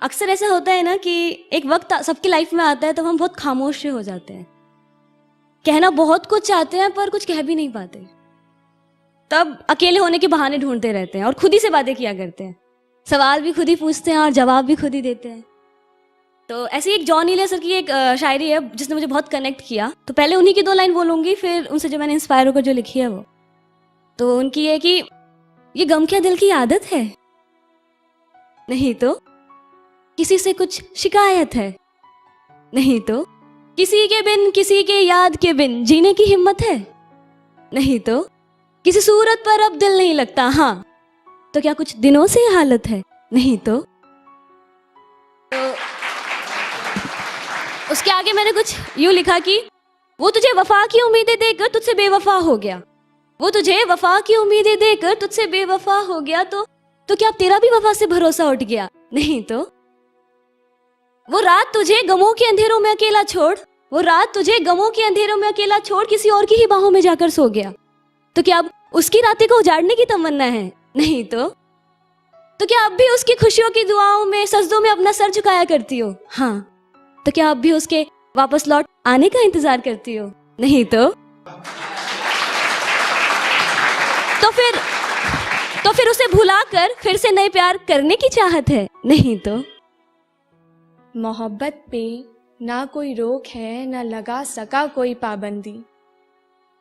अक्सर ऐसा होता है ना कि एक वक्त सबकी लाइफ में आता है तब हम बहुत खामोश से हो जाते हैं, कहना बहुत कुछ चाहते हैं पर कुछ कह भी नहीं पाते। तब अकेले होने के बहाने ढूंढते रहते हैं और खुद ही से बातें किया करते हैं, सवाल भी खुद ही पूछते हैं और जवाब भी खुद ही देते हैं। तो ऐसी एक जॉन इलियट की एक शायरी है जिसने मुझे बहुत कनेक्ट किया। तो पहले उन्हीं की 2 लाइन बोलूंगी, फिर उनसे जो मैंने इंस्पायर होकर जो लिखी है वो। तो उनकी है कि ये गम क्या दिल की आदत है, नहीं तो किसी से कुछ शिकायत है, नहीं तो किसी के बिन किसी के याद के बिन जीने की हिम्मत है, नहीं तो किसी सूरत पर अब दिल नहीं लगता, हाँ तो क्या कुछ दिनों से ये हालत है, नहीं तो उसके आगे मैंने कुछ यूं लिखा कि वो तुझे वफा की उम्मीदें देकर तुझसे बेवफा हो गया, वो तुझे वफा की उम्मीदें देकर तुझसे बेवफा हो गया, तो क्या तेरा भी वफा से भरोसा उठ गया, नहीं तो वो रात तुझे गमों के अंधेरों में अकेला छोड़, वो रात तुझे गमों के अंधेरों में अकेला छोड़ किसी और की ही बाहों में जाकर सो गया, तो क्या अब उसकी रातें को उजाड़ने की तमन्ना है, नहीं तो क्या अब भी उसकी खुशियों की दुआओं में सजदों में अपना सर झुकाया करती हो, हाँ तो क्या अब भी उसके वापस लौट आने का इंतजार करती हो, नहीं तो फिर उसे भुलाकर फिर से नए प्यार करने की चाहत है, नहीं तो मोहब्बत पे ना कोई रोक है, ना लगा सका कोई पाबंदी।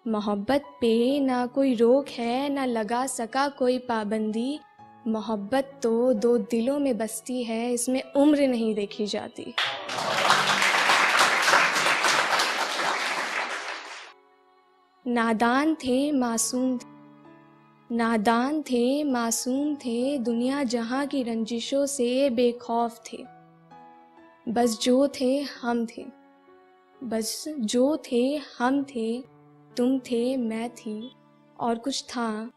मोहब्बत पे ना कोई रोक है, ना लगा सका कोई पाबंदी। मोहब्बत तो 2 दिलों में बसती है, इसमें उम्र नहीं देखी जाती। नादान थे मासूम थे, नादान थे मासूम थे, दुनिया जहां की रंजिशों से बेखौफ थे। बस जो थे हम थे, बस जो थे हम थे, तुम थे मैं थी, और कुछ था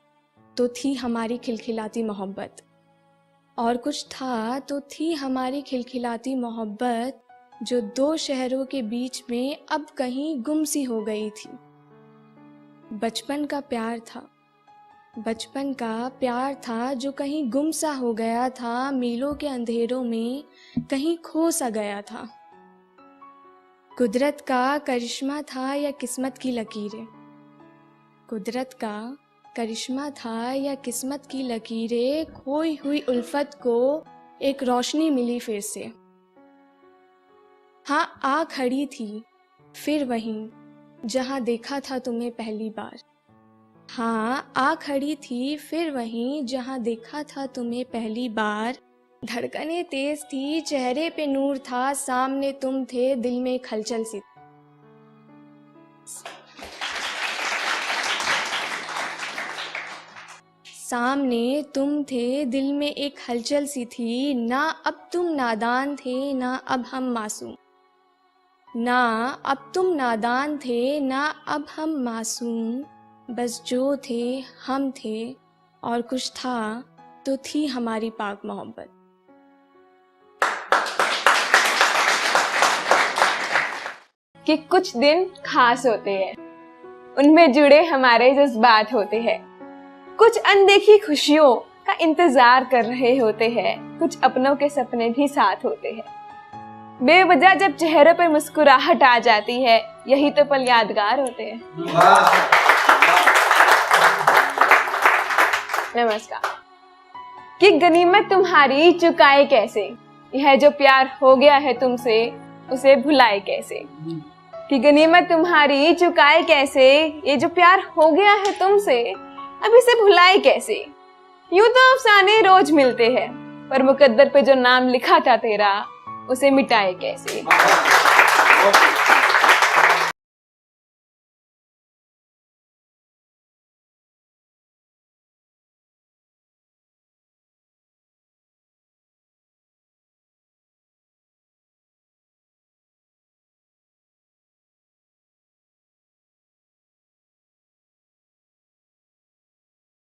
तो थी हमारी खिलखिलाती मोहब्बत, और कुछ था तो थी हमारी खिलखिलाती मोहब्बत, जो 2 शहरों के बीच में अब कहीं गुम सी हो गई थी। बचपन का प्यार था, बचपन का प्यार था, जो कहीं गुम सा हो गया था, मीलों के अंधेरों में कहीं खो सा गया था। कुदरत का करिश्मा था या किस्मत की लकीरें, कुदरत का करिश्मा था या किस्मत की लकीरें, खोई हुई उल्फत को एक रोशनी मिली फिर से। हाँ आ खड़ी थी फिर वहीं जहाँ देखा था तुम्हें पहली बार, हाँ आ खड़ी थी फिर वहीं जहाँ देखा था तुम्हें पहली बार। धड़कनें तेज थी, चेहरे पे नूर था, सामने तुम थे, दिल में एक हलचल सी। सामने तुम थे, दिल में एक हलचल सी थी, ना अब तुम नादान थे, ना अब हम मासूम, ना अब तुम नादान थे, ना अब हम मासूम। बस जो थे हम थे, और कुछ था तो थी हमारी पाक मोहब्बत। कि कुछ दिन खास होते हैं, उनमें जुड़े हमारे जज्बात होते हैं, कुछ अनदेखी खुशियों का इंतजार कर रहे होते हैं, कुछ अपनों के सपने भी साथ होते हैं। बेवजह जब चेहरे पर मुस्कुराहट आ जाती है, यही तो पल यादगार होते हैं। नमस्कार। कि गनीमत तुम्हारी चुकाए कैसे, यह जो प्यार हो गया है तुमसे उसे भुलाए कैसे। कि गनीमत तुम्हारी चुकाए कैसे, ये जो प्यार हो गया है तुमसे अब इसे भुलाए कैसे। यूं तो अफसाने रोज मिलते हैं, पर मुकद्दर पे जो नाम लिखा था तेरा उसे मिटाए कैसे।